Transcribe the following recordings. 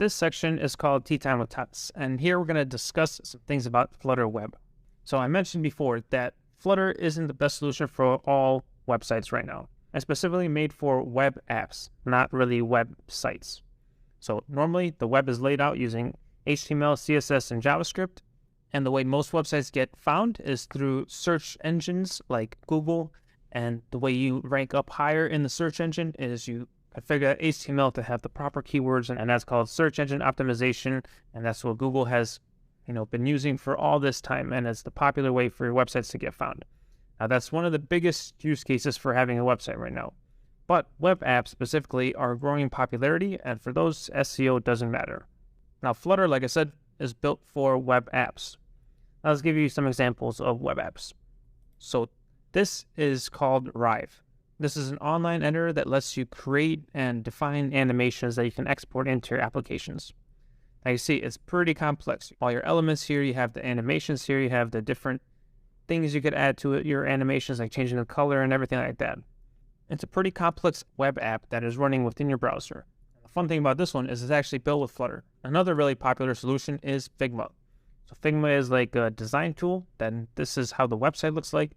This section is called Tea Time with Tadas, and here we're going to discuss some things about Flutter Web. So I mentioned before that Flutter isn't the best solution for all websites right now, and specifically made for web apps, not really websites. So normally the web is laid out using HTML, CSS, and JavaScript, and the way most websites get found is through search engines like Google, and the way you rank up higher in the search engine is you configure HTML to have the proper keywords, and that's called search engine optimization, and that's what Google has been using for all this time, and it's the popular way for your websites to get found. Now that's one of the biggest use cases for having a website right now. But web apps specifically are growing in popularity, and for those, SEO doesn't matter. Now Flutter, like I said, is built for web apps. Now, let's give you some examples of web apps. So this is called Rive. This is an online editor that lets you create and define animations that you can export into your applications. Now you see, it's pretty complex. All your elements here, you have the animations here, you have the different things you could add to it, your animations, like changing the color and everything like that. It's a pretty complex web app that is running within your browser. The fun thing about this one is it's actually built with Flutter. Another really popular solution is Figma. So Figma is like a design tool, then this is how the website looks like.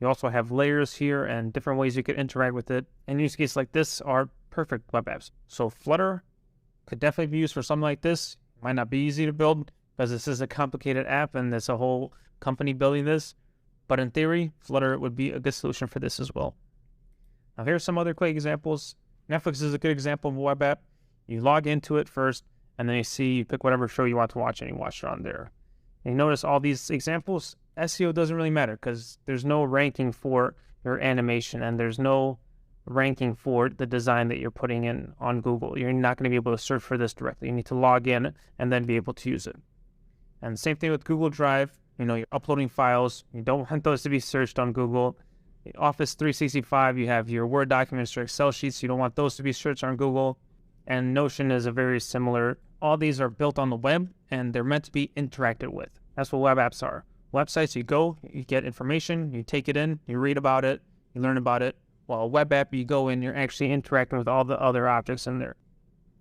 You also have layers here and different ways you could interact with it. And use cases like this are perfect web apps. So Flutter could definitely be used for something like this. It might not be easy to build because this is a complicated app and there's a whole company building this. But in theory, Flutter would be a good solution for this as well. Now here's some other quick examples. Netflix is a good example of a web app. You log into it first, and then you pick whatever show you want to watch and you watch it on there. And you notice all these examples, SEO doesn't really matter because there's no ranking for your animation and there's no ranking for the design that you're putting in on Google. You're not going to be able to search for this directly. You need to log in and then be able to use it. And same thing with Google Drive. You're uploading files. You don't want those to be searched on Google. Office 365, you have your Word documents or Excel sheets. You don't want those to be searched on Google. And Notion is a very similar. All these are built on the web and they're meant to be interacted with. That's what web apps are. Websites, you go, you get information, you take it in, you read about it, you learn about it. While a web app, you go in, you're actually interacting with all the other objects in there.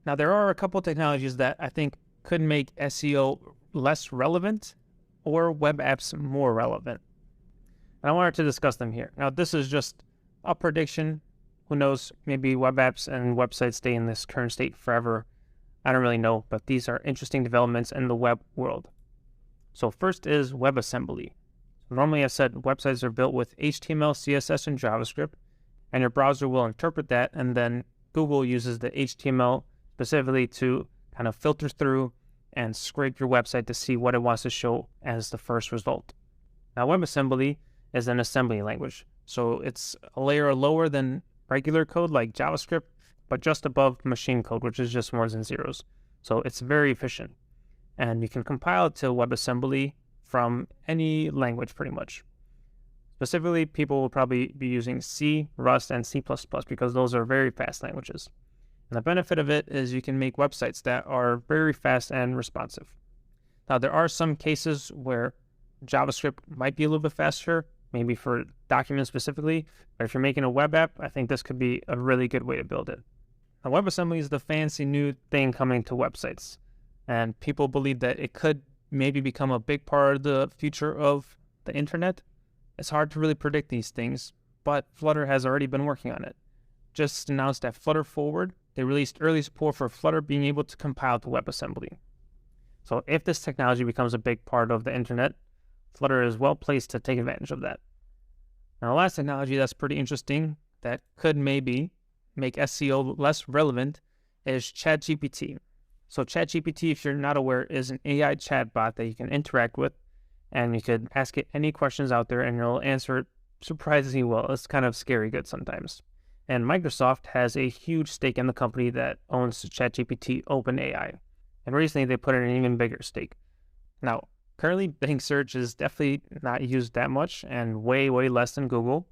Now, there are a couple of technologies that I think could make SEO less relevant or web apps more relevant. And I wanted to discuss them here. Now, this is just a prediction. Who knows? Maybe web apps and websites stay in this current state forever. I don't really know, but these are interesting developments in the web world. So first is WebAssembly. Normally, I said websites are built with HTML, CSS, and JavaScript, and your browser will interpret that, and then Google uses the HTML specifically to kind of filter through and scrape your website to see what it wants to show as the first result. Now, WebAssembly is an assembly language, so it's a layer lower than regular code like JavaScript, but just above machine code, which is just ones and zeros. So it's very efficient. And you can compile it to WebAssembly from any language pretty much. Specifically, people will probably be using C, Rust, and C++ because those are very fast languages. And the benefit of it is you can make websites that are very fast and responsive. Now, there are some cases where JavaScript might be a little bit faster, maybe for documents specifically, but if you're making a web app, I think this could be a really good way to build it. Now, WebAssembly is the fancy new thing coming to websites. And people believe that it could maybe become a big part of the future of the internet. It's hard to really predict these things, but Flutter has already been working on it. Just announced at Flutter Forward, they released early support for Flutter being able to compile to WebAssembly. So if this technology becomes a big part of the internet, Flutter is well placed to take advantage of that. Now, the last technology that's pretty interesting that could maybe make SEO less relevant is ChatGPT. So ChatGPT, if you're not aware, is an AI chatbot that you can interact with, and you could ask it any questions out there and it'll answer it surprisingly well. It's kind of scary good sometimes. And Microsoft has a huge stake in the company that owns ChatGPT OpenAI. And recently they put in an even bigger stake. Now, currently Bing search is definitely not used that much and way, way less than Google.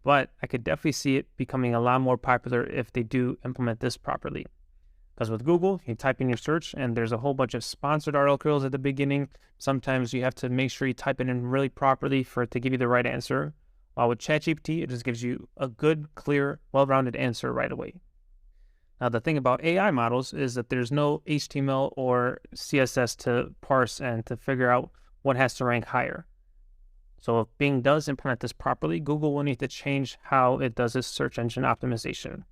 But I could definitely see it becoming a lot more popular if they do implement this properly. Because with Google, you type in your search and there's a whole bunch of sponsored articles at the beginning. Sometimes you have to make sure you type it in really properly for it to give you the right answer. While with ChatGPT, it just gives you a good, clear, well-rounded answer right away. Now, the thing about AI models is that there's no HTML or CSS to parse and to figure out what has to rank higher. So if Bing does implement this properly, Google will need to change how it does its search engine optimization.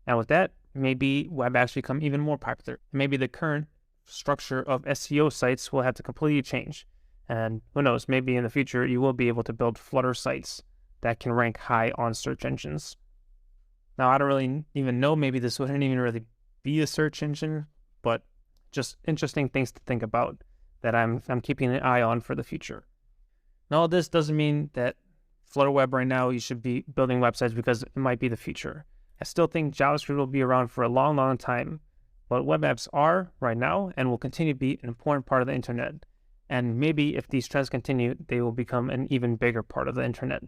And with that, maybe web apps become even more popular. Maybe the current structure of SEO sites will have to completely change. And who knows, maybe in the future, you will be able to build Flutter sites that can rank high on search engines. Now, I don't really even know, maybe this wouldn't even really be a search engine, but just interesting things to think about that I'm keeping an eye on for the future. Now, this doesn't mean that Flutter Web right now, you should be building websites because it might be the future. I still think JavaScript will be around for a long, long time, but web apps are right now and will continue to be an important part of the internet. And maybe if these trends continue, they will become an even bigger part of the internet.